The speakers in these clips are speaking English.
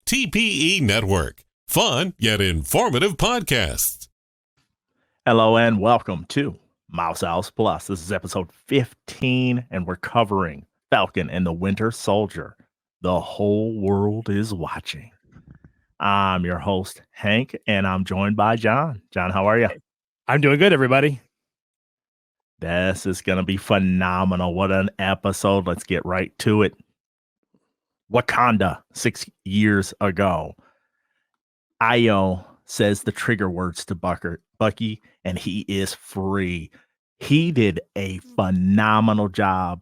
TPE Network. Fun yet informative podcasts. Hello and welcome to Mouse House Plus. This is episode 15, and we're covering Falcon and the Winter Soldier. The whole world is watching. I'm your host, Hank, and I'm joined by John. John, how are you? I'm doing good, everybody. This is going to be phenomenal. What an episode. Let's get right to it. Wakanda, 6 years ago. Io says the trigger words to Bucky, and he is free. He did a phenomenal job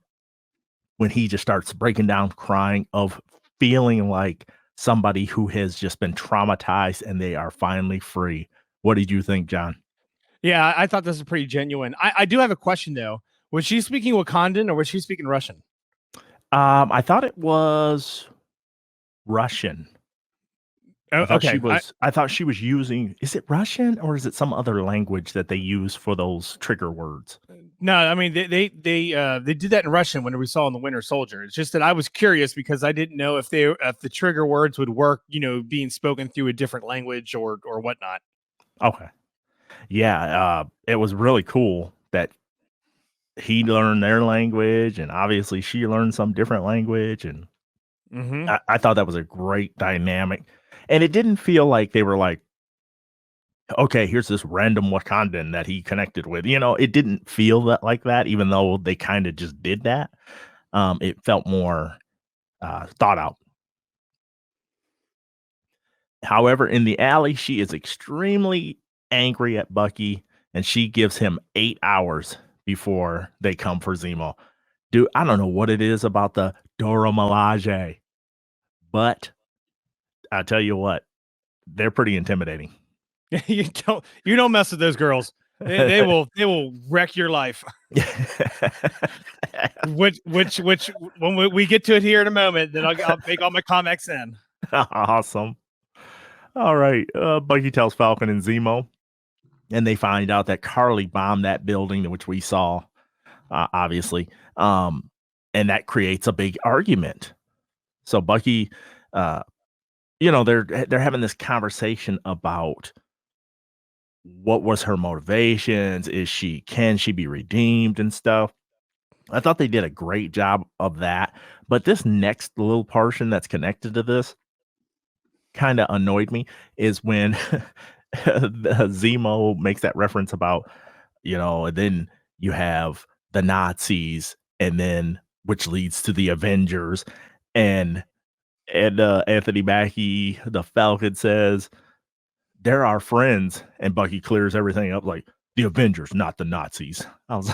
when he just starts breaking down, crying, of feeling like somebody who has just been traumatized and they are finally free. What did you think, John? Yeah, I thought this was pretty genuine. I do have a question, though. Was she speaking Wakandan or was she speaking Russian? I thought it was Russian. Oh, okay. I thought she was using. Is it Russian or is it some other language that they use for those trigger words? No, I mean they did that in Russian when we saw in the Winter Soldier. It's just that I was curious because I didn't know if the trigger words would work, being spoken through a different language or whatnot. Okay, yeah, it was really cool that he learned their language, and obviously she learned some different language, and I thought that was a great dynamic. And it didn't feel like they were like, okay, here's this random Wakandan that he connected with. It didn't feel like that, even though they kind of just did that. It felt more thought out. However, in the alley, she is extremely angry at Bucky, and she gives him 8 hours before they come for Zemo. Dude, I don't know what it is about the Dora Milaje, but I'll tell you what, they're pretty intimidating. you don't mess with those girls. They will wreck your life. which when we get to it here in a moment, then I'll make all my comments then. Awesome. All right. Bucky tells Falcon and Zemo, and they find out that Carly bombed that building, which we saw, obviously, and that creates a big argument. So Bucky, they're having this conversation about what was her motivations. Can she be redeemed and stuff? I thought they did a great job of that. But this next little portion that's connected to this kind of annoyed me is when Zemo makes that reference about, and then you have the Nazis, and then which leads to the Avengers, and Anthony Mackie, the Falcon, says they're our friends, and Bucky clears everything up like the Avengers, not the Nazis. I was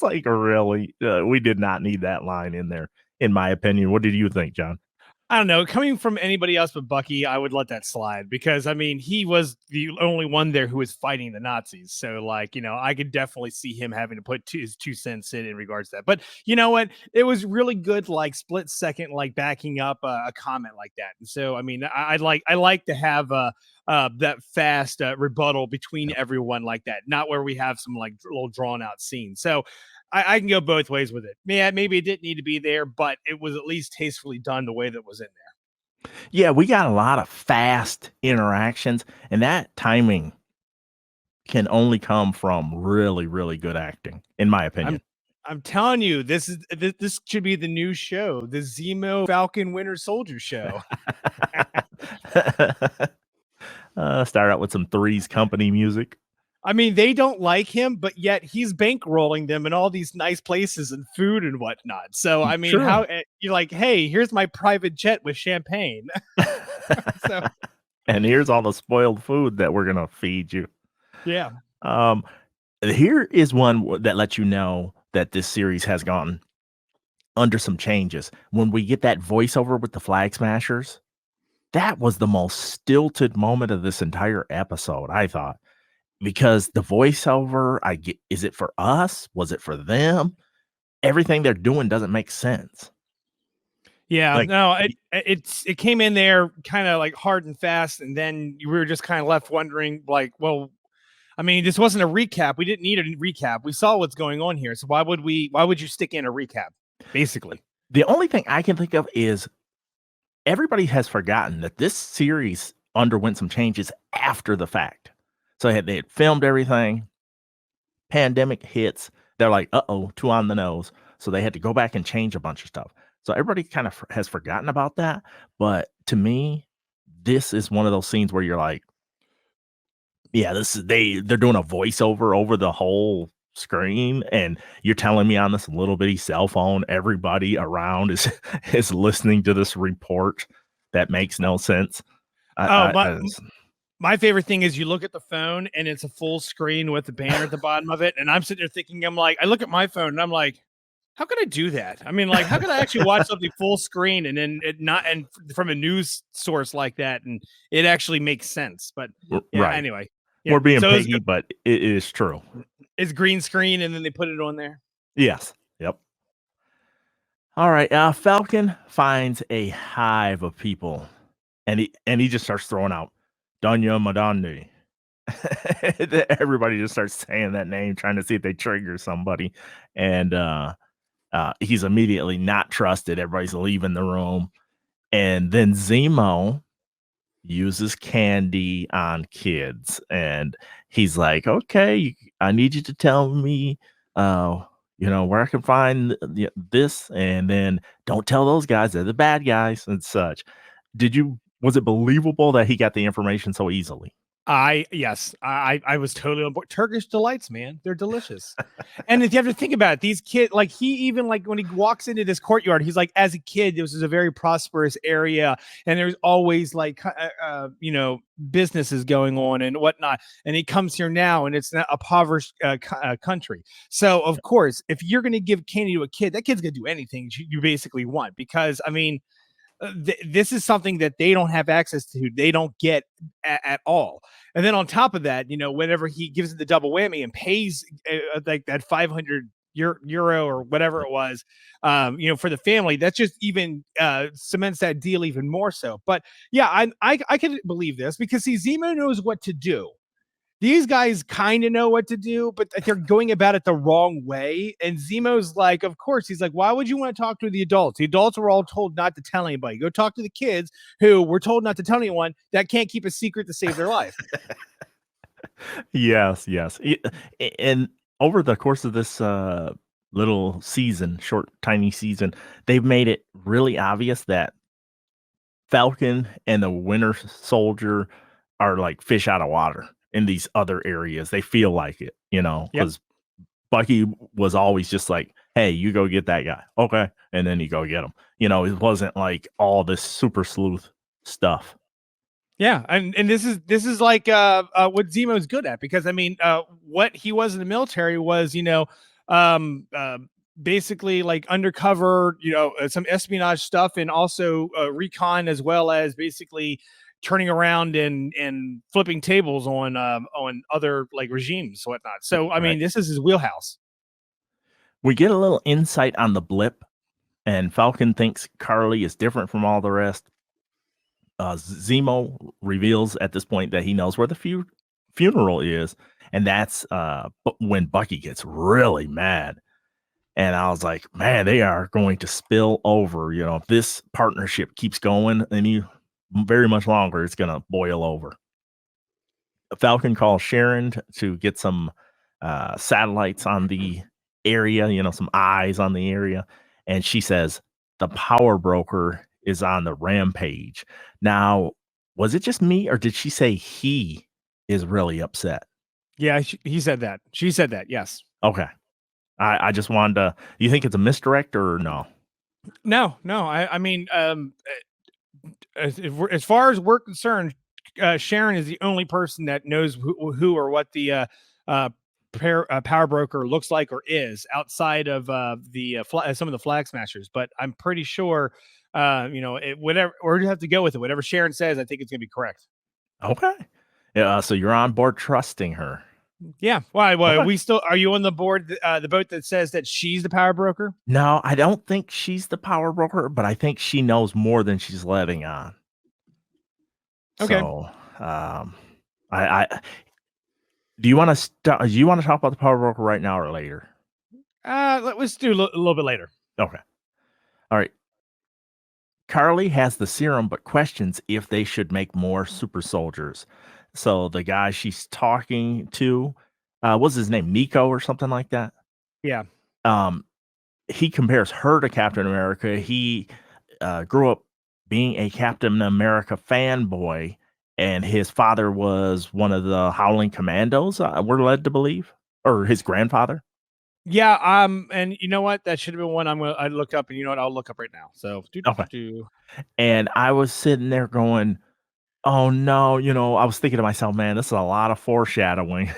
like, really? We did not need that line in there, in my opinion. What did you think, John? I don't know. Coming from anybody else but Bucky, I would let that slide because, I mean, he was the only one there who was fighting the Nazis. So, I could definitely see him having to put his 2 cents in regards to that. But you know what? It was really good, split second, backing up a comment like that. And so, I mean, I like to have that fast rebuttal between everyone like that, not where we have some little drawn out scenes. So I can go both ways with it. Yeah, maybe it didn't need to be there, but it was at least tastefully done the way that was in there. Yeah, we got a lot of fast interactions, and that timing can only come from really, really good acting, in my opinion. I'm telling you, this should be the new show, the Zemo Falcon Winter Soldier show. Start out with some Three's Company music. I mean, they don't like him, but yet he's bankrolling them in all these nice places and food and whatnot. So, I mean, How you're like, hey, here's my private jet with champagne. And here's all the spoiled food that we're going to feed you. Yeah. Here is one that lets you know that this series has gone under some changes. When we get that voiceover with the Flag Smashers, that was the most stilted moment of this entire episode, I thought. Because the voiceover, is it for us? Was it for them? Everything they're doing doesn't make sense. Yeah, no, it came in there kind of hard and fast, and then we were just kind of left wondering, well, I mean, this wasn't a recap. We didn't need a recap. We saw what's going on here, so why would you stick in a recap? Basically, the only thing I can think of is everybody has forgotten that this series underwent some changes after the fact. So they had filmed everything. Pandemic hits. They're like, uh-oh, too on the nose. So they had to go back and change a bunch of stuff. So everybody kind of has forgotten about that. But to me, this is one of those scenes where you're like, yeah, this is they're doing a voiceover over the whole screen, and you're telling me on this little bitty cell phone, everybody around is is listening to this report that makes no sense. Oh, I my favorite thing is you look at the phone and it's a full screen with the banner at the bottom of it. And I'm sitting there thinking, I look at my phone and I'm like, how could I do that? I mean, like, how could I actually watch something full screen and then it not, and from a news source like that, and it actually makes sense? But yeah, right. anyway, yeah. We're being So piggy, but it is true. it's green screen and then they put it on there. Yes. Yep. All right. Falcon finds a hive of people, and he just starts throwing out Danya Madani. Everybody just starts saying that name, trying to see if they trigger somebody, and he's immediately not trusted. Everybody's leaving the room, and then Zemo uses candy on kids, and he's like, "Okay, I need you to tell me, where I can find this, and then don't tell those guys; they're the bad guys and such." Was it believable that he got the information so easily? Yes, I was totally on board. Turkish delights, man, they're delicious. And if you have to think about it, these kids, like he even like when he walks into this courtyard, he's like, as a kid, this is a very prosperous area, and there's always like businesses going on and whatnot. And he comes here now, and it's not a impoverished country. So of course, if you're going to give candy to a kid, that kid's going to do anything you basically want, because I mean, this is something that they don't have access to. They don't get at all. And then on top of that, whenever he gives it the double whammy and pays like that 500 euro or whatever it was, for the family, that just even cements that deal even more so. But yeah, I can believe this, because see, Zemo knows what to do. These guys kind of know what to do, but they're going about it the wrong way. And Zemo's like, of course, he's like, why would you want to talk to the adults? The adults were all told not to tell anybody. Go talk to the kids who were told not to tell anyone, that can't keep a secret to save their life. Yes, yes. And over the course of this little season, short, tiny season, they've made it really obvious that Falcon and the Winter Soldier are like fish out of water in these other areas. They feel like it, Yep. because Bucky was always just like, "Hey, you go get that guy." Okay. And then you go get him. It wasn't like all this super sleuth stuff. Yeah, and this is like what Zemo's good at, because I mean, what he was in the military was, um, uh, basically like undercover, some espionage stuff, and also recon, as well as basically turning around and flipping tables on other like regimes, whatnot. So I mean, Right. this is his wheelhouse. We get a little insight on the blip, and Falcon thinks Carly is different from all the rest. Zemo reveals at this point that he knows where the funeral is, and that's when Bucky gets really mad. And I was like, man, they are going to spill over. If this partnership keeps going any very much longer, it's going to boil over. Falcon calls Sharon to get some satellites on the area, some eyes on the area. And she says the power broker is on the rampage. Now, was it just me, or did she say he is really upset? Yeah, he said that. She said that. Yes. Okay. I just wanted to. You think it's a misdirect or no? No. I mean, as far as we're concerned, Sharon is the only person that knows who or what the power broker looks like or is, outside of some of the flag smashers. But I'm pretty sure, whatever, or you have to go with it. Whatever Sharon says, I think it's going to be correct. Okay. Yeah. So you're on board trusting her. Yeah. Why? Okay. We still are you on the board? The boat that says that she's the power broker? No, I don't think she's the power broker, but I think she knows more than she's letting on. Okay. So, I do you want to do you want to talk about the power broker right now or later? Let's do a little bit later. Okay. All right. Carly has the serum, but questions if they should make more super soldiers. So the guy she's talking to, what's his name, Nico or something like that? Yeah. Um, he compares her to Captain America. He grew up being a Captain America fanboy, and his father was one of the Howling Commandos, we're led to believe, or his grandfather. Yeah, and you know what? That should have been one I looked up, and you know what? I'll look up right now. So, Okay. And I was sitting there going, oh no, I was thinking to myself, man, this is a lot of foreshadowing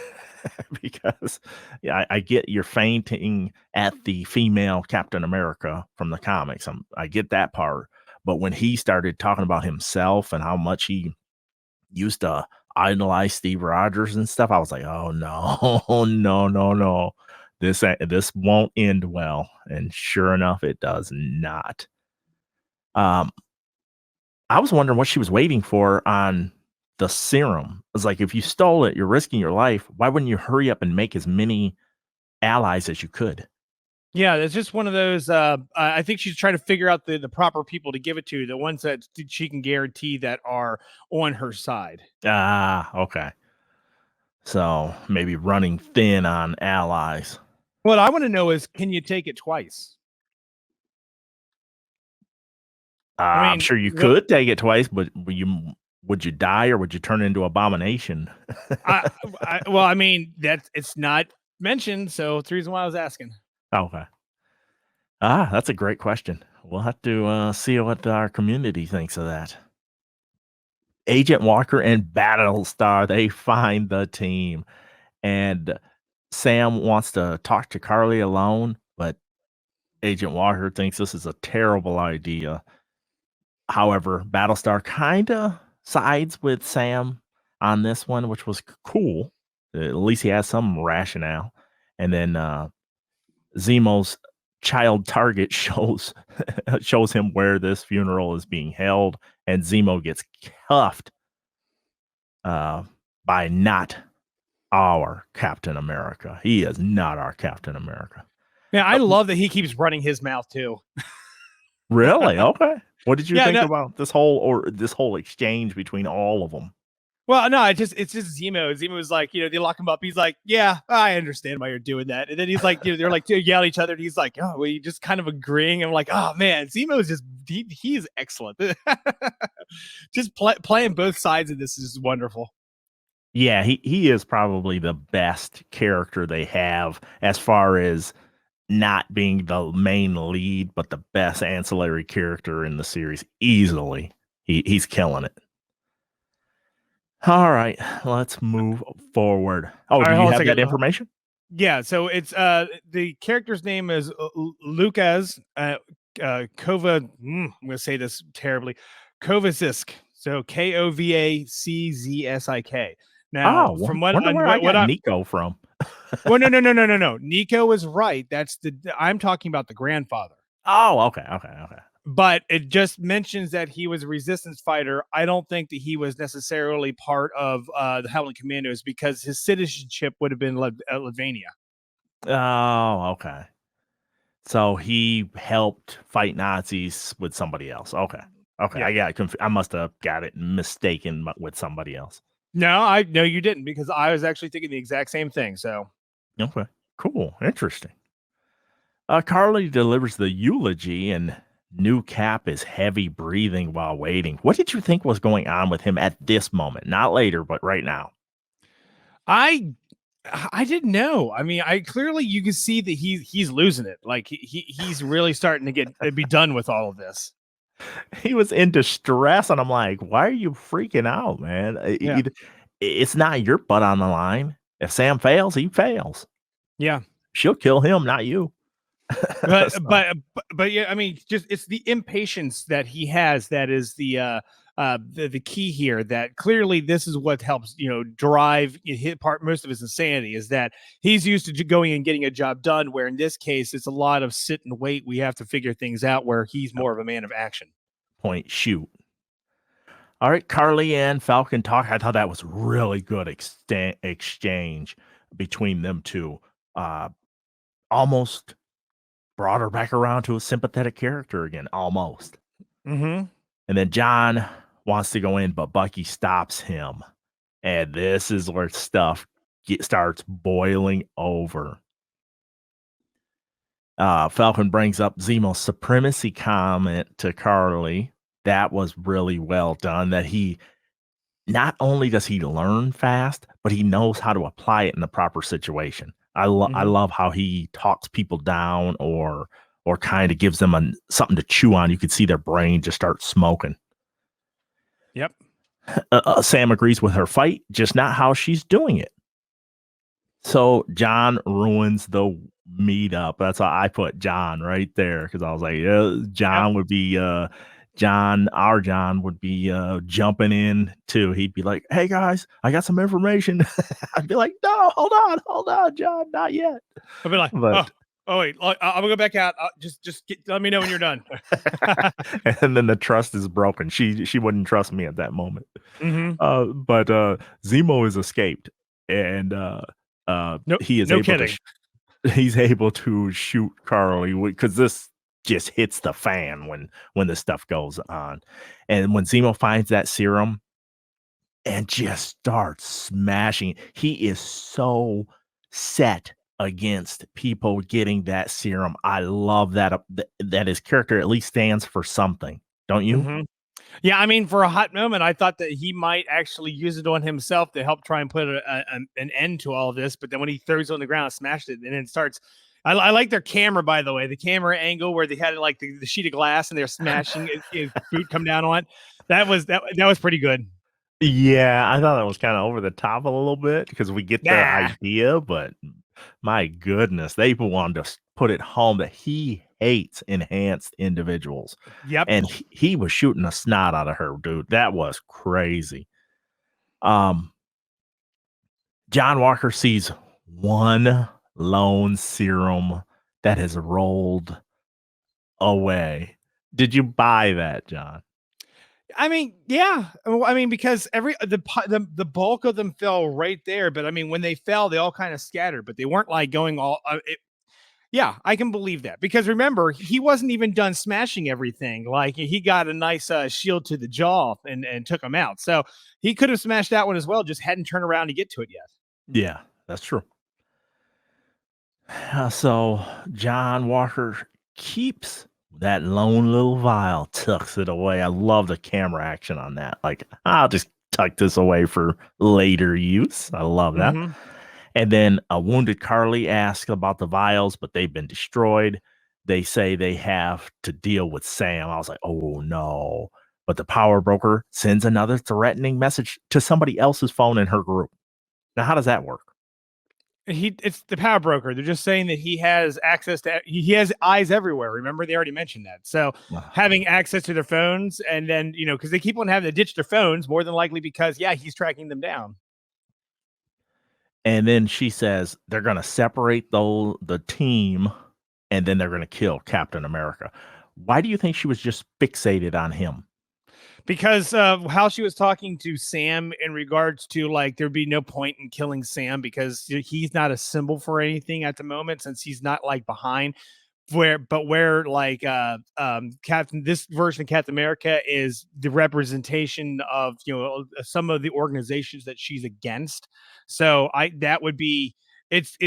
because yeah, I get you're fainting at the female Captain America from the comics. I get that part. But when he started talking about himself and how much he used to idolize Steve Rogers and stuff, I was like, oh no, no, no, no. This won't end well. And sure enough, it does not. Um, I was wondering what she was waiting for on the serum. It's like, if you stole it, you're risking your life. Why wouldn't you hurry up and make as many allies as you could? Yeah, it's just one of those. I think she's trying to figure out the proper people to give it to, the ones that she can guarantee that are on her side. Ah, okay. So maybe running thin on allies. What I want to know is, can you take it twice? I I'm mean, sure you could take it twice, but would you die or would you turn into abomination? well, I mean it's not mentioned, so it's the reason why I was asking. Okay. That's a great question. We'll have to see what our community thinks of that. Agent Walker and Battlestar, they find the team. And Sam wants to talk to Carly alone, but Agent Walker thinks this is a terrible idea. However, Battlestar kinda sides with Sam on this one, which was cool. At least he has some rationale. And then Zemo's child target shows him where this funeral is being held, and Zemo gets cuffed by not our Captain America. He is not our Captain America. Yeah, I love that he keeps running his mouth too. Really? Okay. What did you Yeah, think no, about this whole exchange between all of them? well, no, it's just Zemo. Zemo was like, they lock him up. He's like, yeah, I understand why you're doing that. And then he's like, they're like yelling at each other. And he's like, oh, well, you just kind of agreeing. I'm like, oh man, Zemo is just he is excellent. Just playing both sides of this is wonderful. Yeah, he is probably the best character they have as far as not being the main lead, but the best ancillary character in the series easily. He's killing it. All right, let's move forward. Oh, do All right, you hold on a have that second. information? Yeah, so it's the character's name is Lucas Kova. I'm gonna say this terribly, Kovacisk. So Kovaczzik. Now, Oh, from what wonder where I what got I Nico from. well, no. Nico is right. That's I'm talking about the grandfather. Oh, okay. But it just mentions that he was a resistance fighter. I don't think that he was necessarily part of the Howling Commandos because his citizenship would have been Latvania. Oh, okay. So he helped fight Nazis with somebody else. Okay. Yeah. I got I must have got it mistaken with somebody else. No, you didn't, because I was actually thinking the exact same thing. So Okay. Cool. Interesting. Carly delivers the eulogy, and New Cap is heavy breathing while waiting. What did you think was going on with him at this moment? Not later, but right now. I didn't know. I mean, I clearly you can see that he's losing it. Like he's really starting to be done with all of this. He was in distress, and I'm like, why are you freaking out, man? Yeah. It's not your butt on the line. If Sam fails, he fails. Yeah. She'll kill him, not you. But So, but yeah, I mean, just it's the impatience that he has that is the key here. That clearly this is what helps drive hit part most of his insanity, is that he's used to going and getting a job done, where in this case it's a lot of sit and wait. We have to figure things out, where he's more of a man of action. point shoot. All right, Carly and Falcon talk. I thought that was really good exchange between them two. Almost brought her back around to a sympathetic character again. Almost. Mm-hmm. And then John wants to go in, but Bucky stops him. And this is where stuff starts boiling over. Falcon brings up Zemo's supremacy comment to Carly. That was really well done. That he not only does he learn fast, but he knows how to apply it in the proper situation. I love how he talks people down or kind of gives them something to chew on. You could see their brain just start smoking. Yep. Sam agrees with her fight, just not how she's doing it. So John ruins the meetup. That's why I put John right there, because I was like, yeah, John would be our John would be jumping in too. He'd be like, hey guys, I got some information. I'd be like, no, hold on, John, not yet. I'd be like, oh wait, I'm gonna go back out. Let me know when you're done. And then the trust is broken. She wouldn't trust me at that moment. But Zemo is escaped, and he is he's able to shoot Carly, because this just hits the fan when this stuff goes on. And when Zemo finds that serum and just starts smashing, he is so set against people getting that serum. I love that his character at least stands for something, don't you? Yeah, I mean, for a hot moment, I thought that he might actually use it on himself to help try and put an end to all of this. But then when he throws it on the ground, smashed it, and then starts. I like their camera, by the way, the camera angle where they had like the sheet of glass and they're smashing his boot come down on. That was pretty good. Yeah, I thought that was kind of over the top a little bit, because we get the idea, but my goodness, they wanted to put it home that he hates enhanced individuals. Yep. And he was shooting a snot out of her, dude. That was crazy. John Walker sees one lone serum that has rolled away. Did you buy that, John? I mean, yeah. I mean, because the bulk of them fell right there, but I mean, when they fell, they all kind of scattered, but they weren't like going all. Yeah, I can believe that, because remember, he wasn't even done smashing everything. Like, he got a nice shield to the jaw and took him out. So he could have smashed that one as well, just hadn't turned around to get to it yet. Yeah, that's true. So John Walker keeps that lone little vial, tucks it away. I love the camera action on that. Like, I'll just tuck this away for later use. I love that. And then a wounded Carly asks about the vials, but they've been destroyed. They say they have to deal with Sam. I was like, oh no. But the power broker sends another threatening message to somebody else's phone in her group. Now, how does that work? It's the power broker. They're just saying that he has access to, he has eyes everywhere. Remember, they already mentioned that. So having access to their phones, and then, because they keep on having to ditch their phones, more than likely because, he's tracking them down. And then she says they're going to separate the team, and then they're going to kill Captain America. Why do you think she was just fixated on him? Because of how she was talking to Sam in regards to, like, there'd be no point in killing Sam because he's not a symbol for anything at the moment, since he's not like behind. Where like Captain, this version of Captain America is the representation of some of the organizations that she's against. So that would be it's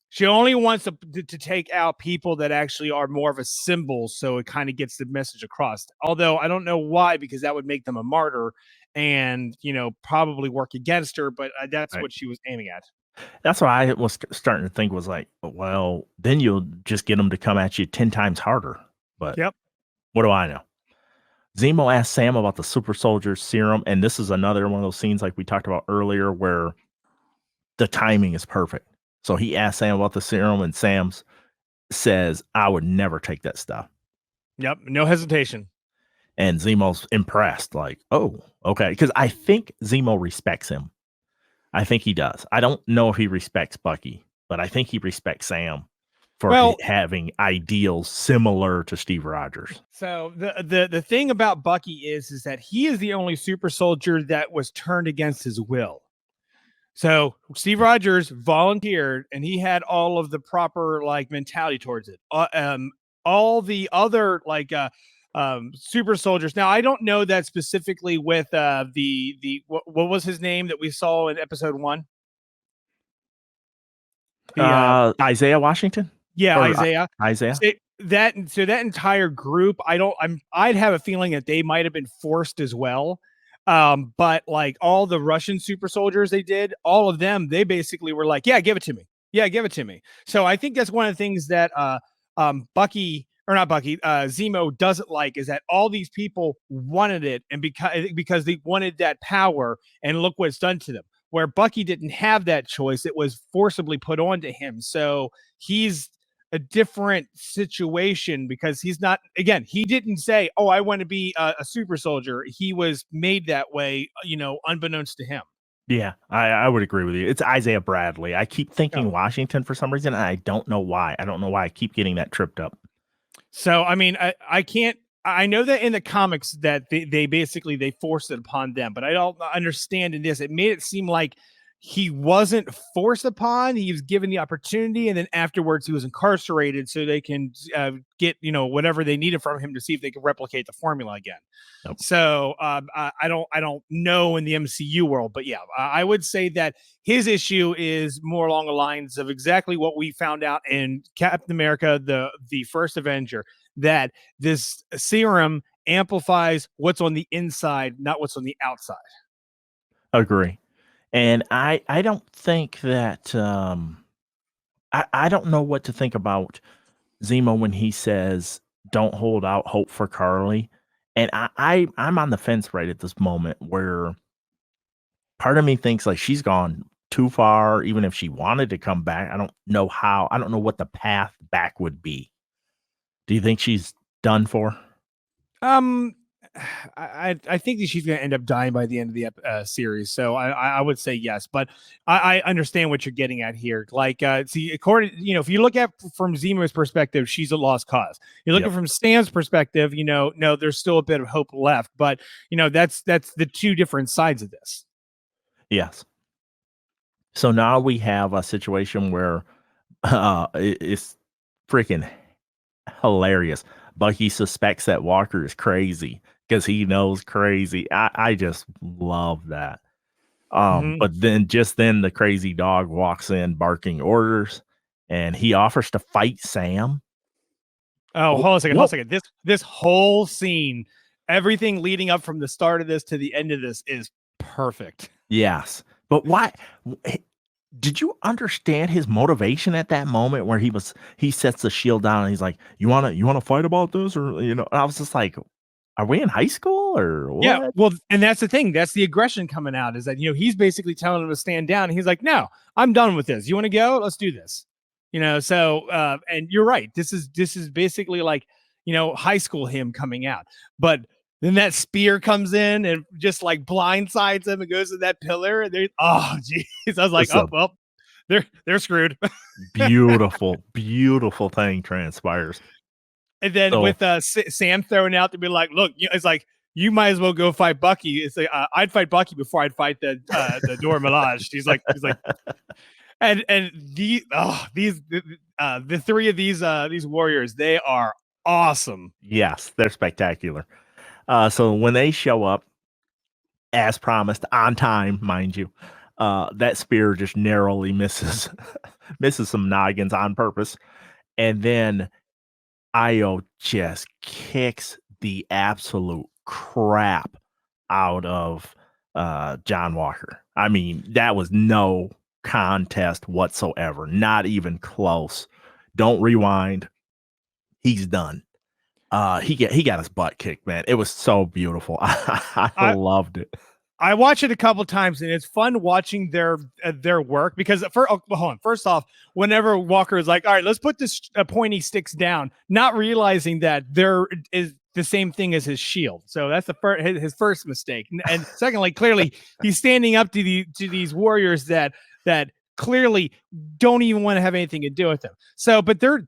she only wants to take out people that actually are more of a symbol, so it kind of gets the message across. Although I don't know why, because that would make them a martyr and probably work against her. But that's what she was aiming at. That's what I was starting to think, was like, well, then you'll just get them to come at you 10 times harder. But what do I know? Zemo asked Sam about the super soldier serum. And this is another one of those scenes like we talked about earlier where the timing is perfect. So he asked Sam about the serum, and Sam says, I would never take that stuff. Yep. No hesitation. And Zemo's impressed, like, oh, okay. Because I think Zemo respects him. I think he does. I don't know if he respects Bucky, but I think he respects Sam for having ideals similar to Steve Rogers. So the thing about Bucky is that he is the only super soldier that was turned against his will. So Steve Rogers volunteered, and he had all of the proper mentality towards it. All the other super soldiers. Now I don't know that specifically with what was his name that we saw in episode 1? Isaiah Washington. Yeah, Or, Isaiah. Isaiah. That entire group, I'd have a feeling that they might have been forced as well. But like all the Russian super soldiers they did, all of them, they basically were like, yeah, give it to me. Yeah, give it to me. So I think that's one of the things that Zemo doesn't like, is that all these people wanted it, and because they wanted that power, and look what it's done to them. Where Bucky didn't have that choice, it was forcibly put onto him. So he's a different situation, because he's not, again, he didn't say, oh, I want to be a super soldier. He was made that way, unbeknownst to him. Yeah, I would agree with you. It's Isaiah Bradley. I keep thinking Washington for some reason, and I don't know why. I keep getting that tripped up. So, I mean, I can't, I know that in the comics that they basically, they forced it upon them, but I don't understand in this. It made it seem like he wasn't forced upon, he was given the opportunity, and then afterwards he was incarcerated so they can get whatever they needed from him to see if they can replicate the formula again. Nope. So I don't know in the MCU world, but yeah, I would say that his issue is more along the lines of exactly what we found out in Captain America, the first Avenger, that this serum amplifies what's on the inside, not what's on the outside. Agree. And I don't think that I don't know what to think about Zemo when he says don't hold out hope for Carly. And I'm on the fence right at this moment, where part of me thinks like she's gone too far. Even if she wanted to come back, I don't know how. I don't know what the path back would be. Do you think she's done for? I think that she's going to end up dying by the end of the series. So I would say yes, but I understand what you're getting at here. Like, see, according, if you look at from Zemo's perspective, she's a lost cause. You're looking from Stan's perspective, no, there's still a bit of hope left, but that's the two different sides of this. Yes. So now we have a situation where it's freaking hilarious. Bucky suspects that Walker is crazy because he knows crazy. I just love that. But then the crazy dog walks in barking orders, and he offers to fight Sam. Oh, hold on a second. This whole scene, everything leading up from the start of this to the end of this is perfect. Yes. But why? Did you understand his motivation at that moment where he sets the shield down and he's like, you want to fight about this? Or, I was just like, are we in high school or what? Yeah. Well, and that's the thing. That's the aggression coming out, is that, he's basically telling him to stand down. And he's like, no, I'm done with this. You want to go? Let's do this. So, and you're right. This is basically like, high school him coming out, but then that spear comes in and just like blindsides him and goes to that pillar. And oh, geez. I was like, oh, well, they're screwed. Beautiful, beautiful thing transpires. And then with Sam throwing out to be like, look, it's like, you might as well go fight Bucky. It's like, I'd fight Bucky before I'd fight the Dora Milaje. He's like, and the three of these warriors, they are awesome. Yes, they're spectacular. So when they show up, as promised, on time, mind you, that spear just narrowly misses some noggins on purpose. And then Io just kicks the absolute crap out of John Walker. I mean, that was no contest whatsoever. Not even close. Don't rewind. He's done. He got his butt kicked, man. It was so beautiful. I loved it. I watch it a couple times, and it's fun watching their work, because hold on. First off, whenever Walker is like, all right, let's put this pointy sticks down, not realizing that there is the same thing as his shield. So that's his first mistake. And secondly, clearly he's standing up to these warriors that clearly don't even want to have anything to do with them. So, but they're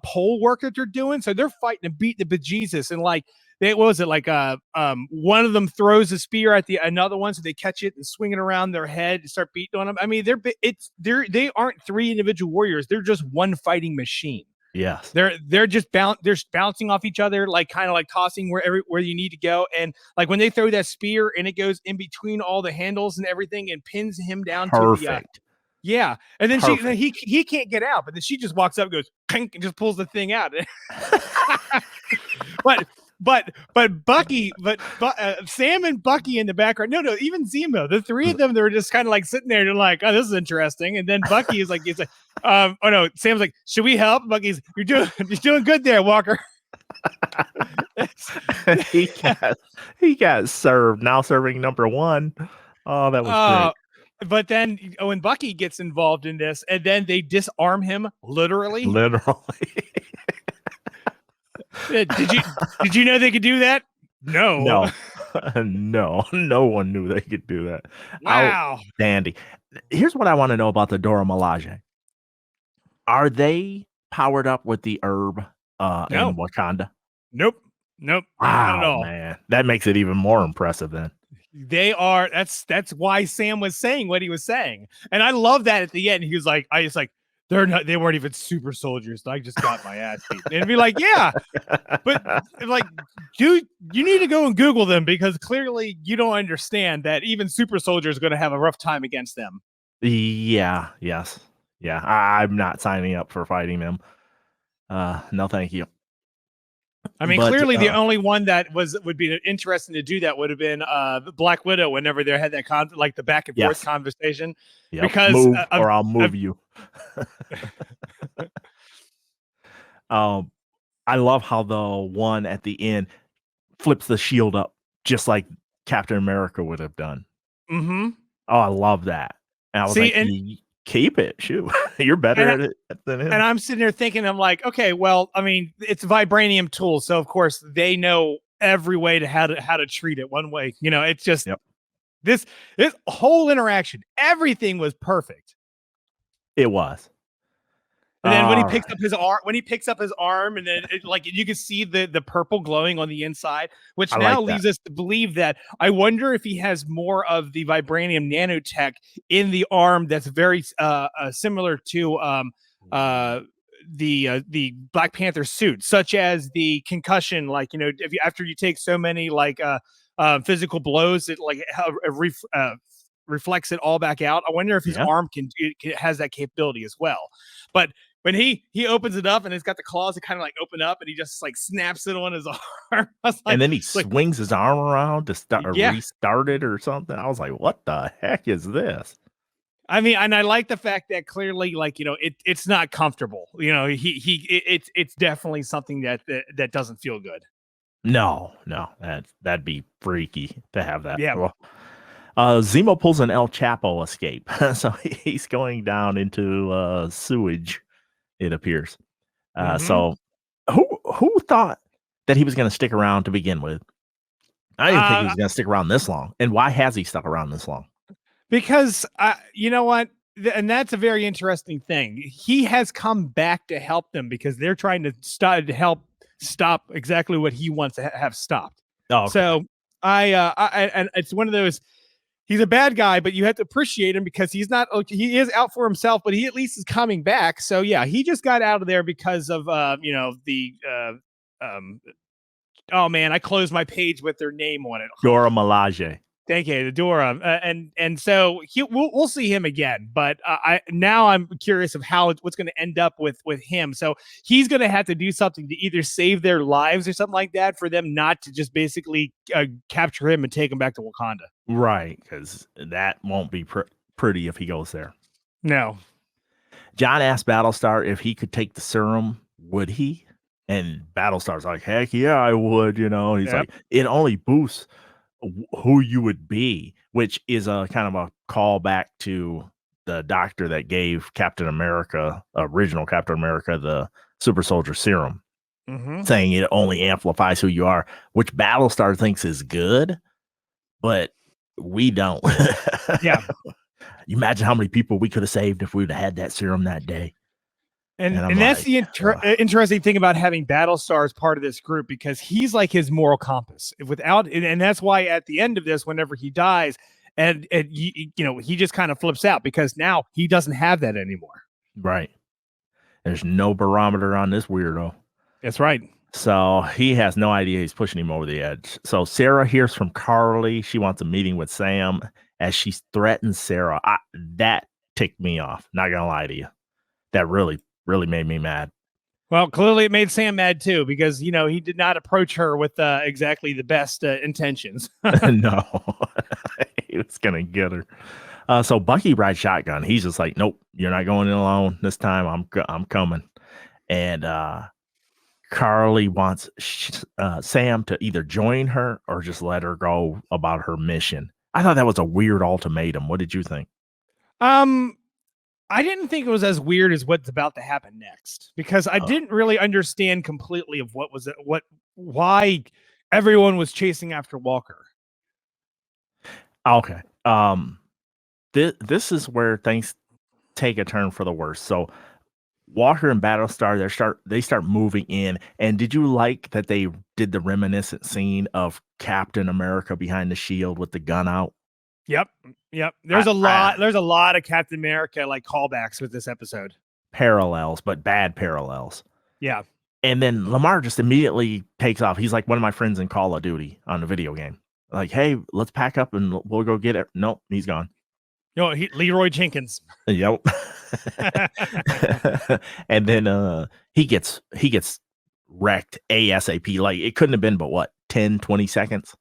pole work that they're doing. So they're fighting to beat the bejesus. And like, one of them throws a spear at another one, so they catch it and swing it around their head and start beating on them. I mean, they aren't three individual warriors. They're just one fighting machine. Yes. They're just bouncing off each other, like kind of like tossing where you need to go. And like when they throw that spear and it goes in between all the handles and everything and pins him down to the yeah. And then he can't get out, but then she just walks up, goes clink, and just pulls the thing out. But Bucky, Sam and Bucky in the background. No, even Zemo. The three of them, they were just kind of like sitting there. They're like, "Oh, this is interesting." And then Bucky is like, "Oh no." Sam's like, "Should we help?" Bucky's, "You're doing good there, Walker." he got served. Now serving number one. Oh, that was great. But then when Bucky gets involved in this, and then they disarm him literally. Did you know they could do that? No. No one knew they could do that. Wow. Dandy. Here's what I want to know about the Dora Milaje. Are they powered up with the herb in Wakanda? Nope. Wow, not at all. Man. That makes it even more impressive then. They are. That's why Sam was saying what he was saying. And I love that at the end. He was like, they weren't even super soldiers. I just got my ass beat. And be like, yeah, but like, dude, you need to go and Google them because clearly you don't understand that even super soldiers are going to have a rough time against them. Yeah. Yes. Yeah. I'm not signing up for fighting them. No, thank you. I mean, clearly the only one that would be interesting to do that would have been Black Widow whenever they had that like the back and forth conversation. Yep. Because move, or I'll move you. I love how the one at the end flips the shield up just like Captain America would have done. Mm-hmm. Oh, I love that. And I was keep it. Shoot, you're better at it than him. And I'm sitting there thinking, I'm like, okay, well, I mean, it's a vibranium tool, so of course they know every way to how to treat it one way. It's just this whole interaction, everything was perfect. It was. And then when he picks up his arm, and then like you can see the purple glowing on the inside, which leads us to believe that I wonder if he has more of the vibranium nanotech in the arm that's very similar to the Black Panther suit, such as the concussion. Like after you take so many like physical blows, it like reflects it all back out. I wonder if his arm has that capability as well, but. When he opens it up and it's got the claws that kind of like open up and he just like snaps it on his arm. And then he swings his arm around to restart it or something. I was like, what the heck is this? I mean, and I like the fact that clearly, like, it's not comfortable. It's definitely something that doesn't feel good. No, that'd be freaky to have that. Yeah. Well, Zemo pulls an El Chapo escape. So he's going down into sewage. It appears. So who thought that he was going to stick around to begin with? I didn't think he was going to stick around this long. And why has he stuck around this long? Because you know what? And that's a very interesting thing. He has come back to help them because they're trying to help stop exactly what he wants to have stopped. Oh, okay. So and it's one of those. He's a bad guy, but you have to appreciate him because he is out for himself, but he at least is coming back. So yeah, he just got out of there because of oh man, I closed my page with their name on it. Dora Milaje. Thank you, Dora. And so we'll see him again, but I'm curious of what's going to end up with him. So he's going to have to do something to either save their lives or something like that for them not to just basically capture him and take him back to Wakanda. Right, because that won't be pretty if he goes there. No. John asked Battlestar if he could take the serum. Would he? And Battlestar's like, heck yeah, I would. He's like, it only boosts who you would be, which is a kind of a callback to the doctor that gave original Captain America, the super soldier serum, saying it only amplifies who you are, which Battlestar thinks is good, but we don't. Yeah. You imagine how many people we could have saved if we'd have had that serum that day. And that's the interesting thing about having Battlestar as part of this group, because he's like his moral compass. And that's why at the end of this, whenever he dies, and he just kind of flips out because now he doesn't have that anymore. Right. There's no barometer on this weirdo. That's right. So he has no idea he's pushing him over the edge. So Sarah hears from Carly. She wants a meeting with Sam as she threatens Sarah. That ticked me off. Not going to lie to you. That really, really made me mad. Well, clearly it made Sam mad too, because, he did not approach her with exactly the best intentions. No, he was going to get her. So Bucky rides shotgun. He's just like, nope, you're not going in alone this time. I'm coming. And Carly wants Sam to either join her or just let her go about her mission. I thought that was a weird ultimatum. What did you think? I didn't think it was as weird as what's about to happen next, because I didn't really understand completely of why everyone was chasing after Walker. Okay. This is where things take a turn for the worse. So Walker and Battlestar, they start moving in. And did you like that they did the reminiscent scene of Captain America behind the shield with the gun out? Yep. There's a lot of Captain America like callbacks with this episode. Parallels, but bad parallels. Yeah. And then Lamar just immediately takes off. He's like one of my friends in Call of Duty on the video game. Like, hey, let's pack up and we'll go get it. Nope, he's gone. Leroy Jenkins. Yep. And then he gets wrecked ASAP. Like, it couldn't have been but what, 10, 20 seconds?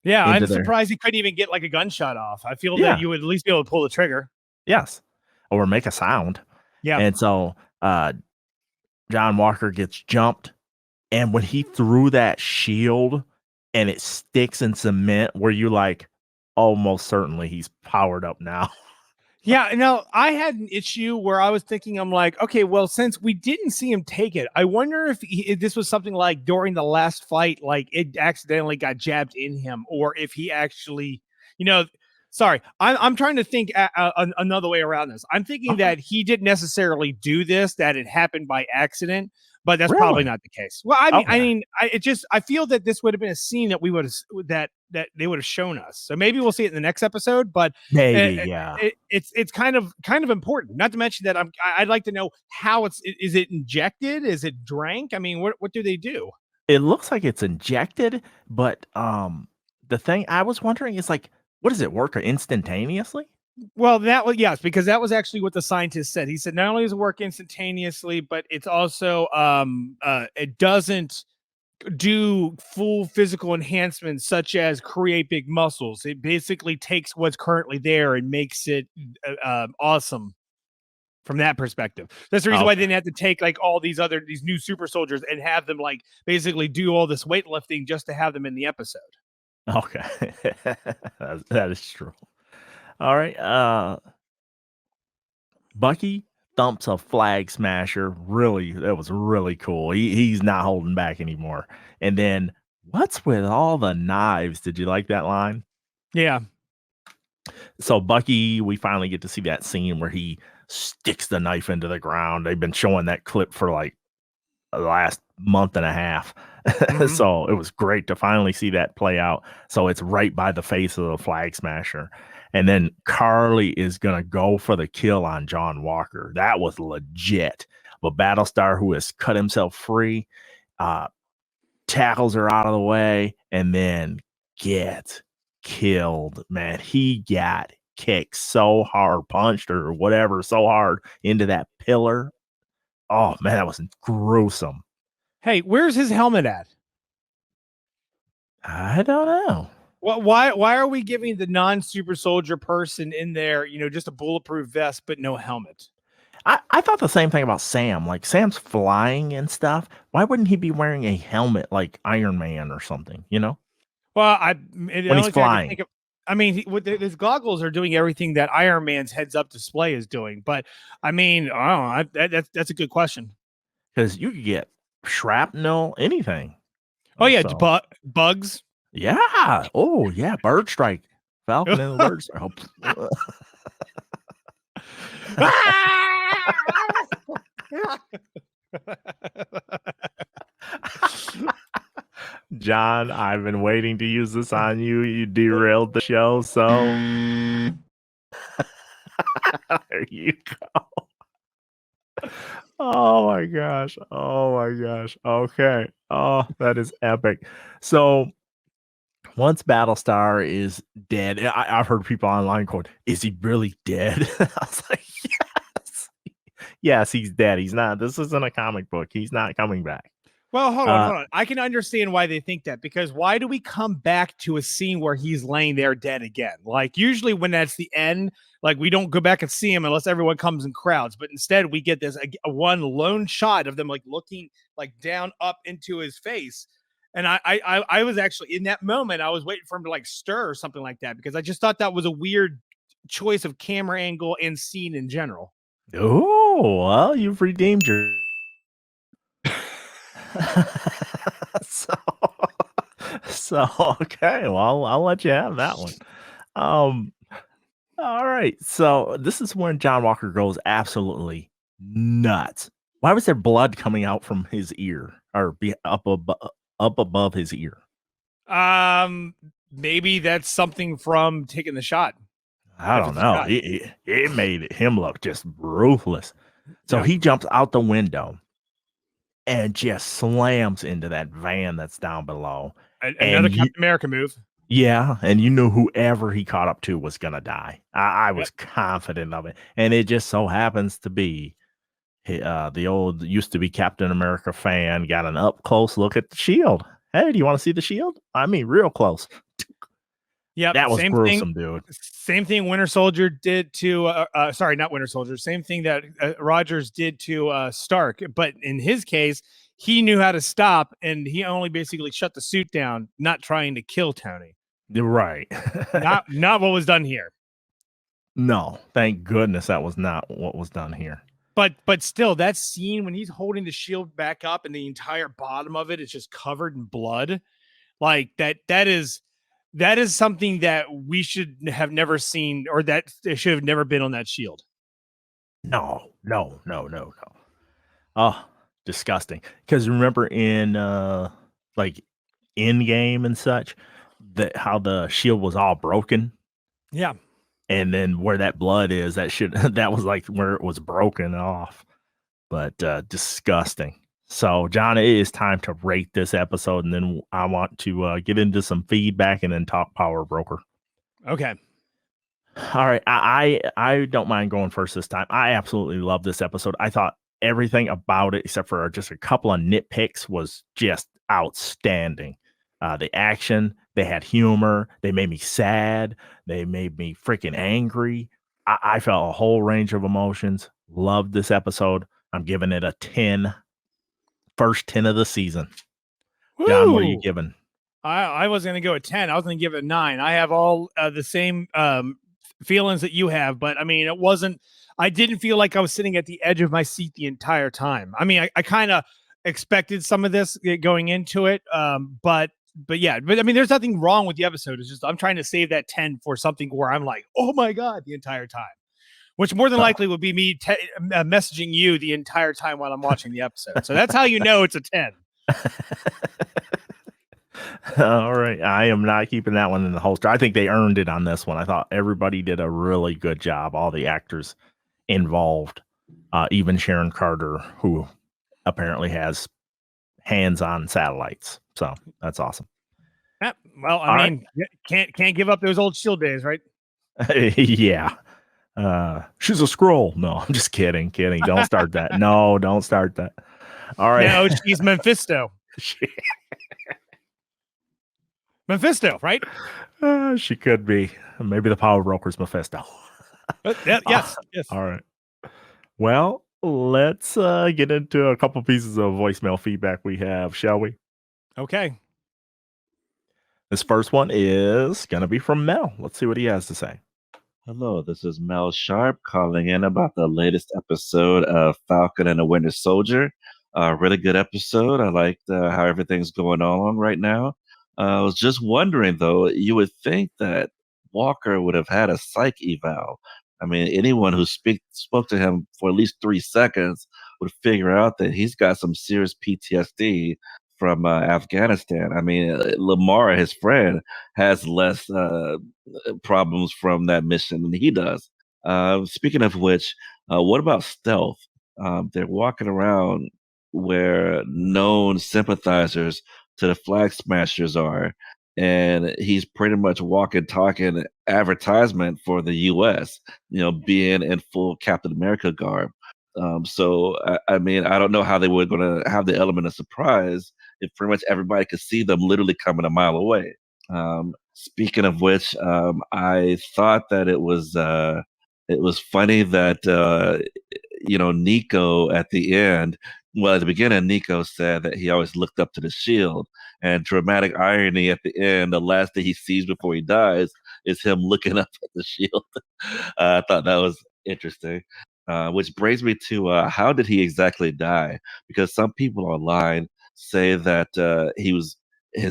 Yeah, I'm surprised he couldn't even get like a gunshot off. I feel that you would at least be able to pull the trigger. Yes. Or make a sound. Yeah. And so John Walker gets jumped. And when he threw that shield and it sticks in cement, where you like, almost certainly he's powered up now. Yeah, no, I had an issue where I was thinking, I'm like, okay, well, since we didn't see him take it, I wonder if this was something like during the last fight, like it accidentally got jabbed in him, or if he actually, sorry, I'm trying to think another way around this. I'm thinking that he didn't necessarily do this, that it happened by accident. But that's probably not the case. Well, I feel that this would have been a scene that we would have that they would have shown us. So maybe we'll see it in the next episode. But maybe, it's kind of important. Not to mention that I'd like to know how is it injected? Is it drank? I mean, what do they do? It looks like it's injected, but the thing I was wondering is like, what does it work instantaneously? Well, yes, because that was actually what the scientist said. He said not only does it work instantaneously, but it's also it doesn't do full physical enhancements such as create big muscles. It basically takes what's currently there and makes it awesome from that perspective. That's the reason why they didn't have to take like all these new super soldiers and have them like basically do all this weightlifting just to have them in the episode. Okay. That is true. All right. Bucky thumps a flag smasher. Really, that was really cool. He's not holding back anymore. And then, what's with all the knives? Did you like that line? Yeah. So Bucky, we finally get to see that scene where he sticks the knife into the ground. They've been showing that clip for like the last month and a half. Mm-hmm. So it was great to finally see that play out. So it's right by the face of the flag smasher. And then Carly is going to go for the kill on John Walker. That was legit. But Battlestar, who has cut himself free, tackles her out of the way and then gets killed. Man, he got kicked so hard, punched or whatever, so hard into that pillar. Oh, man, that was gruesome. Hey, where's his helmet at? I don't know. Well, why are we giving the non-super soldier person in there, just a bulletproof vest, but no helmet? I thought the same thing about Sam. Like, Sam's flying and stuff. Why wouldn't he be wearing a helmet like Iron Man or something, Well, when he's flying. His goggles are doing everything that Iron Man's heads-up display is doing. But, I don't know. That's a good question. Because you could get shrapnel, anything. Oh, yeah, so. Bugs. Yeah. Oh, yeah. Bird strike. Falcon and the bird strike. John, I've been waiting to use this on you. You derailed the show, so there you go. Oh my gosh. Oh my gosh. Okay. Oh, that is epic. So once Battlestar is dead, I've heard people online going, "Is he really dead?" I was like, "Yes, yes, he's dead. He's not. This isn't a comic book. He's not coming back." Well, hold on. I can understand why they think that, because why do we come back to a scene where he's laying there dead again? Like, usually when that's the end, like, we don't go back and see him unless everyone comes in crowds, but instead we get this a one lone shot of them like looking like down up into his face. And I was actually in that moment, I was waiting for him to like stir or something like that, because I just thought that was a weird choice of camera angle and scene in general. Oh, well, you've redeemed your. so, so okay. Well, I'll let you have that one. Um, all right. So this is when John Walker goes absolutely nuts. Why was there blood coming out from his ear or up above his ear? Maybe that's something from taking the shot. I If don't it's a know. shot. It made him look just ruthless. So Yeah. he jumps out the window and just slams into that van that's down below. Another Captain America move. Yeah, and you knew whoever he caught up to was gonna die. I Yep. was confident of it, and it just so happens to be the old used to be Captain America fan got an up close look at the shield. Hey, do you want to see the shield? I mean, real close. Yep. That was Same thing. gruesome, dude. Same thing Winter Soldier did to sorry, not Winter Soldier. Same thing that Rogers did to Stark, but in his case, he knew how to stop, and he only basically shut the suit down, not trying to kill Tony. You're right. Not what was done here. No, thank goodness that was not what was done here. But still, that scene when he's holding the shield back up and the entire bottom of it is just covered in blood, like that is something that we should have never seen, or that it should have never been on that shield. No. Oh, disgusting. Because remember in like in game and such, that how the shield was all broken. Yeah. And then where that blood is, that was like where it was broken off. But disgusting. So, John, it is time to rate this episode, and then I want to get into some feedback and then talk Power Broker. Okay. All right, I don't mind going first this time. I absolutely love this episode. I thought everything about it, except for just a couple of nitpicks, was just outstanding. The action, they had humor, they made me sad, they made me freaking angry. I felt a whole range of emotions. Loved this episode. I'm giving it a 10. First 10 of the season. Woo! John, what are you giving? I was going to go at 10. I was going to give it a 9. I have all the same feelings that you have, but I mean, I didn't feel like I was sitting at the edge of my seat the entire time. I mean, I kind of expected some of this going into it, but I mean, there's nothing wrong with the episode. It's just I'm trying to save that 10 for something where I'm like, oh my God, the entire time, which more than likely would be me messaging you the entire time while I'm watching the episode. So that's how you know it's a 10. All right. I am not keeping that one in the holster. I think they earned it on this one. I thought everybody did a really good job. All the actors involved, even Sharon Carter, who apparently has hands on satellites. So that's awesome. Yeah, well, I mean, can't give up those old Shield days, right? Yeah. She's a scroll. No, I'm just kidding. Don't start that. No, don't start that. All right. No, she's Mephisto. Mephisto, right? She could be. Maybe the Power Broker's Mephisto. Yes. All right. Well, let's get into a couple pieces of voicemail feedback we have, shall we? Okay. This first one is going to be from Mel. Let's see what he has to say. Hello, this is Mel Sharp calling in about the latest episode of Falcon and the Winter Soldier. Really good episode. I liked how everything's going on right now. I was just wondering, though, you would think that Walker would have had a psych eval. I mean, anyone who spoke to him for at least 3 seconds would figure out that he's got some serious PTSD from Afghanistan. I mean, Lamar, his friend, has less problems from that mission than he does. Speaking of which, what about stealth? they're walking around where known sympathizers to the Flag Smashers are, and he's pretty much walking, talking advertisement for the U.S. Being in full Captain America garb. So I mean, I don't know how they were going to have the element of surprise if pretty much everybody could see them literally coming a mile away. Speaking of which, I thought that it was funny that Nico at the end. Well, at the beginning, Nico said that he always looked up to the shield, and dramatic irony at the end, the last thing he sees before he dies is him looking up at the shield. I thought that was interesting. Which brings me to how did he exactly die? Because some people online say that his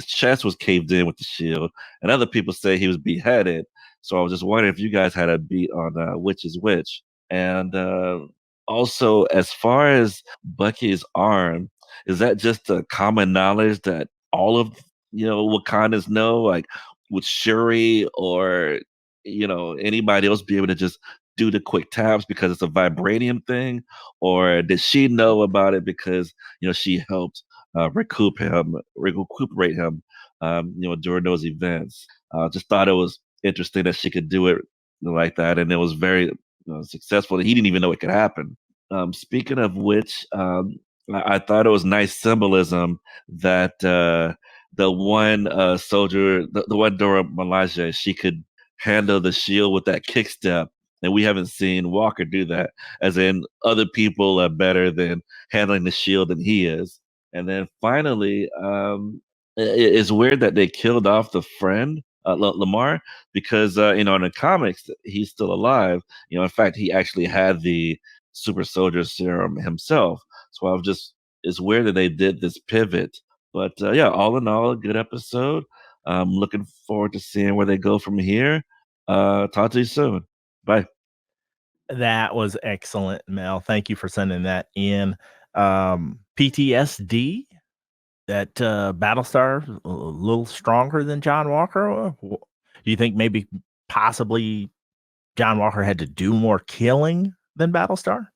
chest was caved in with the shield, and other people say he was beheaded. So I was just wondering if you guys had a beat on which is which. And also, as far as Bucky's arm, is that just a common knowledge that all of Wakandans know? Like, would Shuri or anybody else be able to just do the quick taps because it's a vibranium thing, or did she know about it because she helped recuperate him, during those events? Just thought it was interesting that she could do it like that, and it was very successful. He didn't even know it could happen. Speaking of which, I thought it was nice symbolism that the one soldier, the one Dora Milaje, she could handle the shield with that kick step. And we haven't seen Walker do that, as in other people are better than handling the shield than he is. And then finally, it's weird that they killed off the friend, Lamar, because in the comics he's still alive. In fact, he actually had the super soldier serum himself. So it's weird that they did this pivot. But yeah, all in all, a good episode. Looking forward to seeing where they go from here. Talk to you soon. Bye. That was excellent, Mel. Thank you for sending that in. PTSD, that Battlestar a little stronger than John Walker. Do you think maybe possibly John Walker had to do more killing than Battlestar?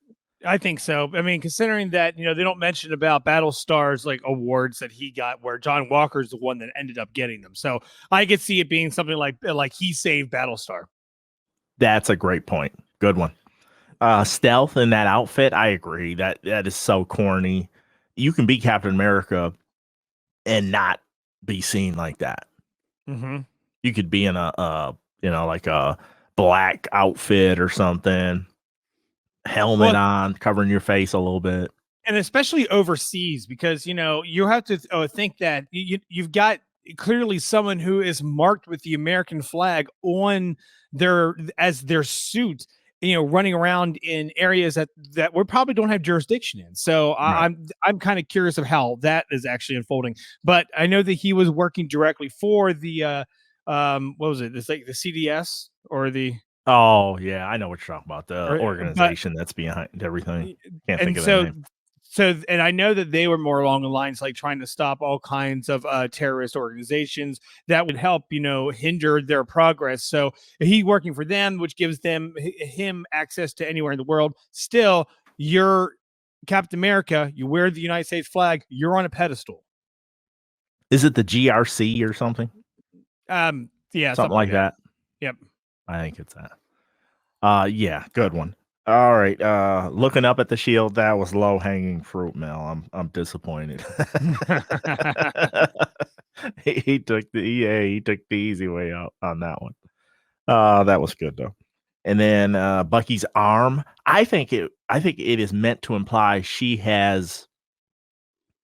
I think so. I mean, considering that, they don't mention about Battlestar's like awards that he got, where John Walker's the one that ended up getting them. So I could see it being something like he saved Battlestar. That's a great point. Good one. Stealth in that outfit, I agree. That is so corny. You can be Captain America and not be seen like that. Mm-hmm. You could be in a like a black outfit or something, helmet on, covering your face a little bit, and especially overseas, because you have to think that you've got clearly someone who is marked with the American flag on their suit, running around in areas that we probably don't have jurisdiction in. So right. I'm kind of curious of how that is actually unfolding. But I know that he was working directly for the what was it? It's like the CDS or the. Oh yeah, I know what you're talking about. The organization that's behind everything. Can't think of that name. So, and I know that they were more along the lines like trying to stop all kinds of terrorist organizations that would help, hinder their progress. So he working for them, which gives him access to anywhere in the world. Still, you're Captain America. You wear the United States flag. You're on a pedestal. Is it the GRC or something? Yeah, something like that. Yep, I think it's that. Yeah, good one. All right, looking up at the shield, that was low hanging fruit, Mel. I'm disappointed. he took the easy way out on that one. That was good though. And then Bucky's arm, I think it is meant to imply she has,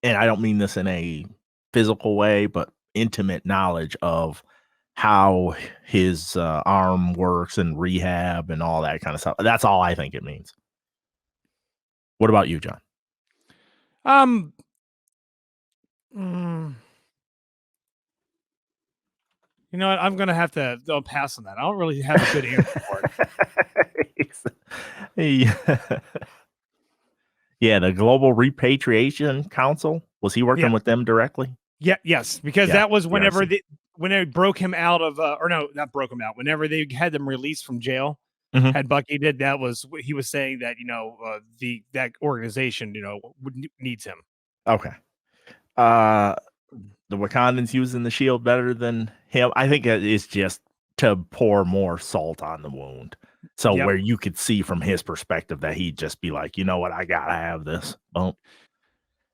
and I don't mean this in a physical way, but intimate knowledge of how his arm works and rehab and all that kind of stuff. That's all I think it means. What about you, John? You know what? I'm going to have to pass on that. I don't really have a good answer for it. Yeah, the Global Repatriation Council. Was he working with them directly? Yeah, yes, because that was whenever they broke him out of, or no, not broke him out. Whenever they had them released from jail, had Bucky did that was he was saying that that organization needs him. Okay. The Wakandans using the shield better than him. I think it's just to pour more salt on the wound. So Yep. where you could see from his perspective that he'd just be like, you know what, I gotta have this. Boom.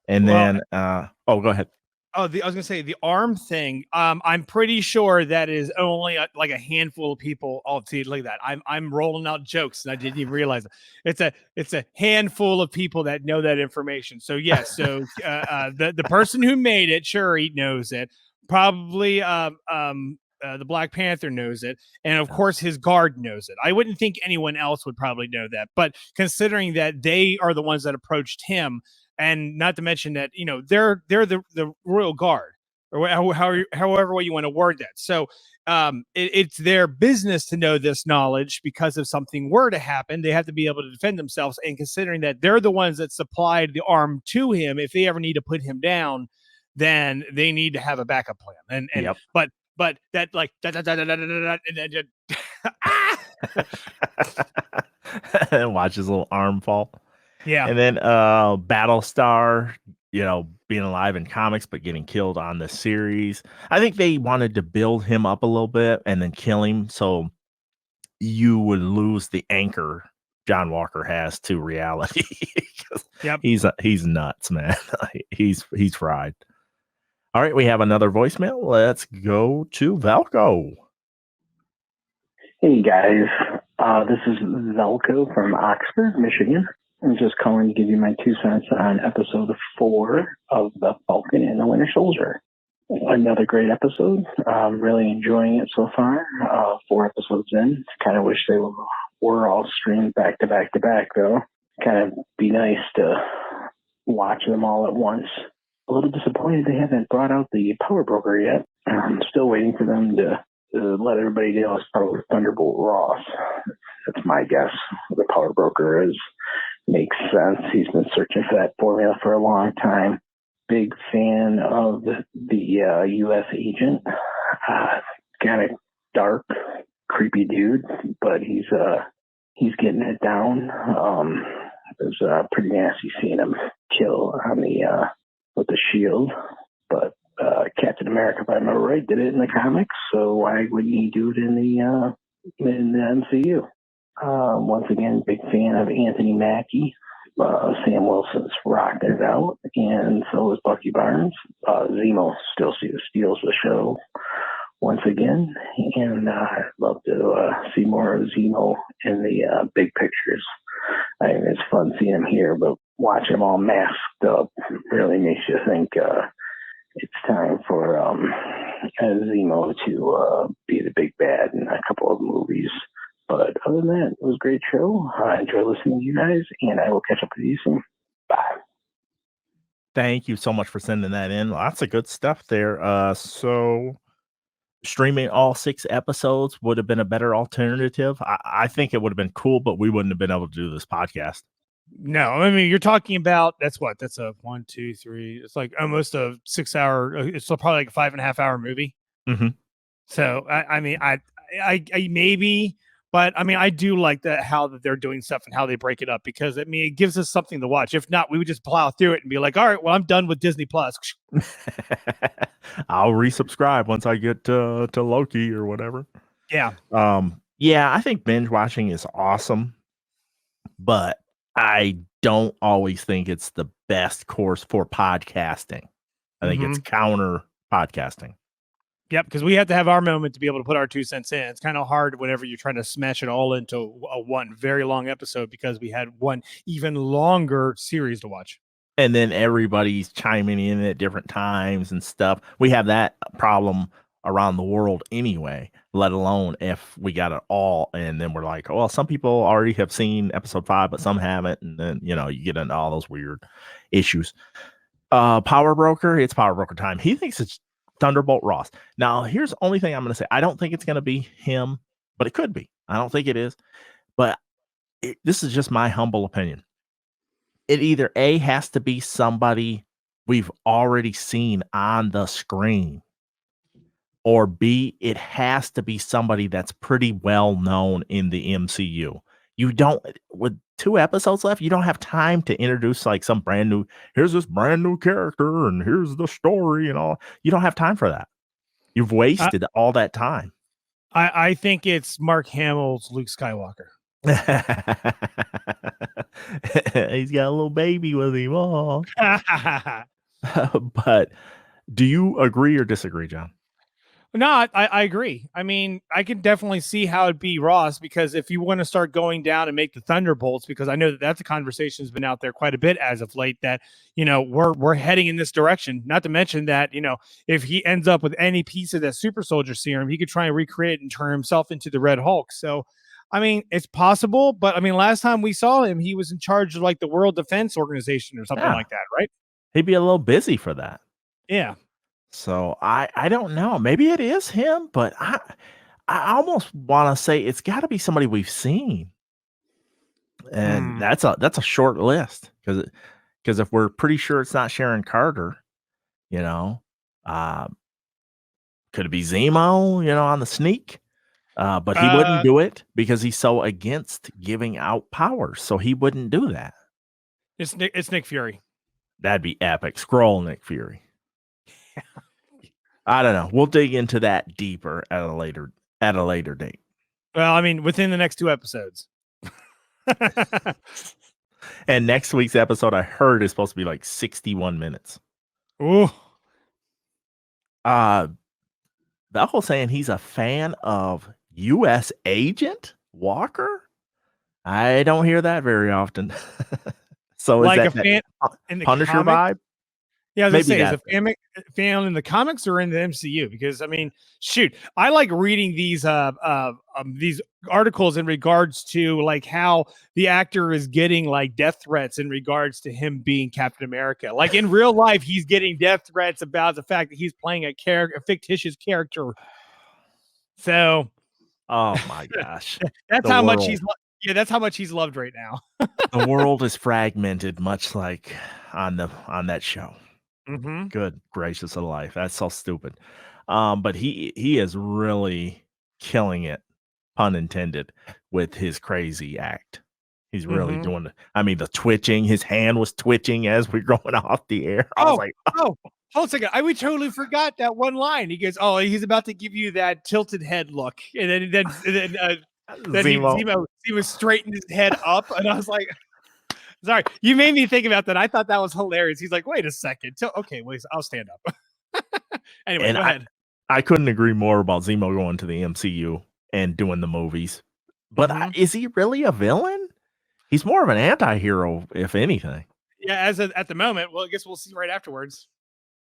And then go ahead. Oh, I was gonna say the arm thing. I'm pretty sure that is only like a handful of people. Oh, see, look at that. I'm rolling out jokes, and I didn't even realize it. It's a handful of people that know that information. So yes, the person who made it, sure, he knows it. Probably the Black Panther knows it, and of course his guard knows it. I wouldn't think anyone else would probably know that, but considering that they are the ones that approached him. And not to mention that, they're the royal guard, or however way you want to word that. So it's their business to know this knowledge, because if something were to happen, they have to be able to defend themselves. And considering that they're the ones that supplied the arm to him, if they ever need to put him down, then they need to have a backup plan. And Yep. but that like and then just, and watch his little arm fall. yeah. And then Battlestar, being alive in comics but getting killed on the series. I think they wanted to build him up a little bit and then kill him, so you would lose the anchor John Walker has to reality. Yep. He's nuts, man. he's fried. All right, we have another voicemail. Let's go to Valco. Hey guys, this is Valco from Oxford, Michigan. I'm just calling to give you my 2 cents on episode 4 of The Falcon and the Winter Soldier. Another great episode. Really enjoying it so far. 4 episodes in. Kind of wish they were all streamed back to back to back, though. Kind of be nice to watch them all at once. A little disappointed they haven't brought out the Power Broker yet. I'm still waiting for them to let everybody know it's probably Thunderbolt Ross. That's my guess. The Power Broker makes sense. He's been searching for that formula for a long time. Big fan of the U.S. agent. Kind of dark, creepy dude, but he's getting it down. It was pretty nasty seeing him kill on with the shield, but Captain America, if I remember right, did it in the comics. So why wouldn't he do it in the MCU? Once again, big fan of Anthony Mackie. Sam Wilson's rocking it out, and so is Bucky Barnes. Zemo still steals the show once again, and I'd love to see more of Zemo in the big pictures. I mean, it's fun seeing him here, but watching him all masked up really makes you think it's time for Zemo to be the big bad in a couple of movies. But other than that, it was a great show. I enjoy listening to you guys, and I will catch up with you soon. Bye. Thank you so much for sending that in. Lots of good stuff there. So streaming all 6 episodes would have been a better alternative. I think it would have been cool, but we wouldn't have been able to do this podcast. No, I mean, you're talking about that's a 1, 2, 3. It's like almost a 6 hour. It's probably like a 5.5 hour movie. Mm-hmm. So I mean, I maybe, but I mean, I do like how that they're doing stuff and how they break it up, because I mean, it gives us something to watch. If not, we would just plow through it and be like, all right, well, I'm done with Disney Plus. I'll resubscribe once I get to Loki or whatever. Yeah. Yeah, I think binge watching is awesome, but I don't always think it's the best course for podcasting. I think it's counter podcasting. Yep, because we have to have our moment to be able to put our 2 cents in. It's kind of hard whenever you're trying to smash it all into a one very long episode, because we had one even longer series to watch. And then everybody's chiming in at different times and stuff. We have that problem around the world anyway, let alone if we got it all. And then we're like, well, some people already have seen episode 5, but some haven't. And then, you get into all those weird issues. Power Broker, it's Power Broker time. He thinks it's Thunderbolt Ross. Now, here's the only thing I'm going to say. I don't think it's going to be him, but it could be. I don't think it is. But this is just my humble opinion. It either A, has to be somebody we've already seen on the screen, or B, it has to be somebody that's pretty well known in the MCU. You don't, with 2 episodes left, you don't have time to introduce like some brand new, here's this brand new character and here's the story and all. You don't have time for that. You've wasted all that time. I think it's Mark Hamill's Luke Skywalker. He's got a little baby with him. Oh. But do you agree or disagree, John? No, I agree. I mean, I can definitely see how it'd be Ross, because if you want to start going down and make the Thunderbolts, because I know that that's a conversation that's been out there quite a bit as of late, that, you know, we're heading in this direction. Not to mention that, you know, if he ends up with any piece of that super soldier serum, he could try and recreate it and turn himself into the Red Hulk. So, I mean, it's possible, but I mean, last time we saw him, he was in charge of like the World Defense Organization or something like that, right? He'd be a little busy for that. Yeah. So I don't know. Maybe it is him, but I almost want to say it's got to be somebody we've seen, and that's a short list because if we're pretty sure it's not Sharon Carter, you know, could it be Zemo? You know, on the sneak, but he wouldn't do it because he's so against giving out powers, so he wouldn't do that. It's Nick Fury. That'd be epic. Scroll Nick Fury. I don't know. We'll dig into that deeper at a later date. Well, I mean, within the next 2 episodes. And next week's episode, I heard, is supposed to be like 61 minutes. Ooh. Valko's saying he's a fan of U.S. Agent Walker. I don't hear that very often. So like is a fan in the Punisher comic? vibe? Yeah, I was Maybe gonna say, is a fan in the comics or in the MCU? Because I mean, shoot, I like reading these articles in regards to like how the actor is getting like death threats in regards to him being Captain America. Like in real life, he's getting death threats about the fact that he's playing a fictitious character. So, oh my gosh, that's how much he's. Yeah, that's how much he's loved right now. The world is fragmented, much like on that show. Mm-hmm. Good gracious of life. That's so stupid. But he is really killing it, pun intended, with his crazy act. He's really doing it. I mean, the twitching, his hand was twitching as we're going off the air. I was like, hold on a second. We totally forgot that one line. He goes, oh, he's about to give you that tilted head look. And then Zemo straightened his head up. And I was like, sorry, you made me think about that. I thought that was hilarious. He's like, wait a second. Okay, wait, I'll stand up. Anyway, go ahead. I couldn't agree more about Zemo going to the MCU and doing the movies. But is he really a villain? He's more of an anti-hero, if anything. Yeah, at the moment. Well, I guess we'll see right afterwards.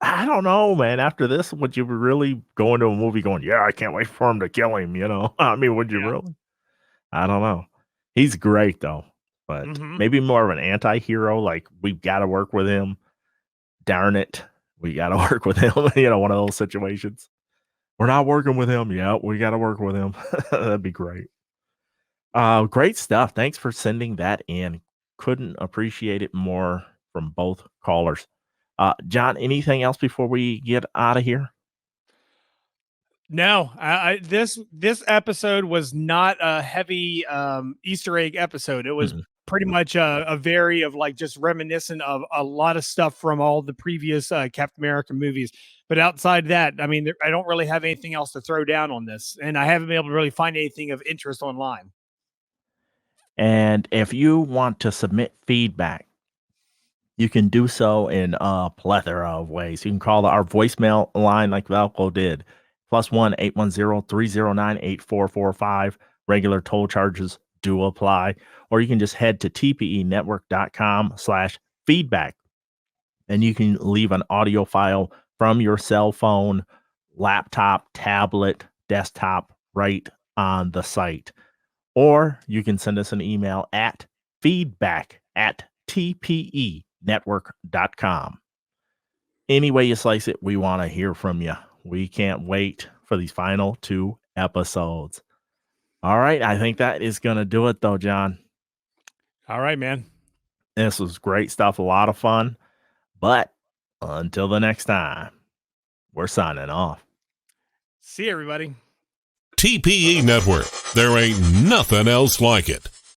I don't know, man. After this, would you really go into a movie going, yeah, I can't wait for him to kill him, you know? I mean, would you really? I don't know. He's great, though. But maybe more of an anti-hero, like we've got to work with him. Darn it. We got to work with him. You know, one of those situations. We're not working with him. Yeah, we got to work with him. That'd be great. Great stuff. Thanks for sending that in. Couldn't appreciate it more from both callers. John, anything else before we get out of here? No, this episode was not a heavy Easter egg episode. It was pretty much a very of like just reminiscent of a lot of stuff from all the previous Captain America movies. But outside that, I mean, I don't really have anything else to throw down on this, and I haven't been able to really find anything of interest online. And if you want to submit feedback, you can do so in a plethora of ways. You can call our voicemail line like Valko did. +1 810-309-8445. Regular toll charges do apply. Or you can just head to tpenetwork.com/feedback. And you can leave an audio file from your cell phone, laptop, tablet, desktop right on the site. Or you can send us an email at feedback@tpenetwork.com. Any way you slice it, we want to hear from you. We can't wait for these final 2 episodes. All right. I think that is going to do it, though, John. All right, man. This was great stuff. A lot of fun. But until the next time, we're signing off. See you, everybody. TPE Network. There ain't nothing else like it.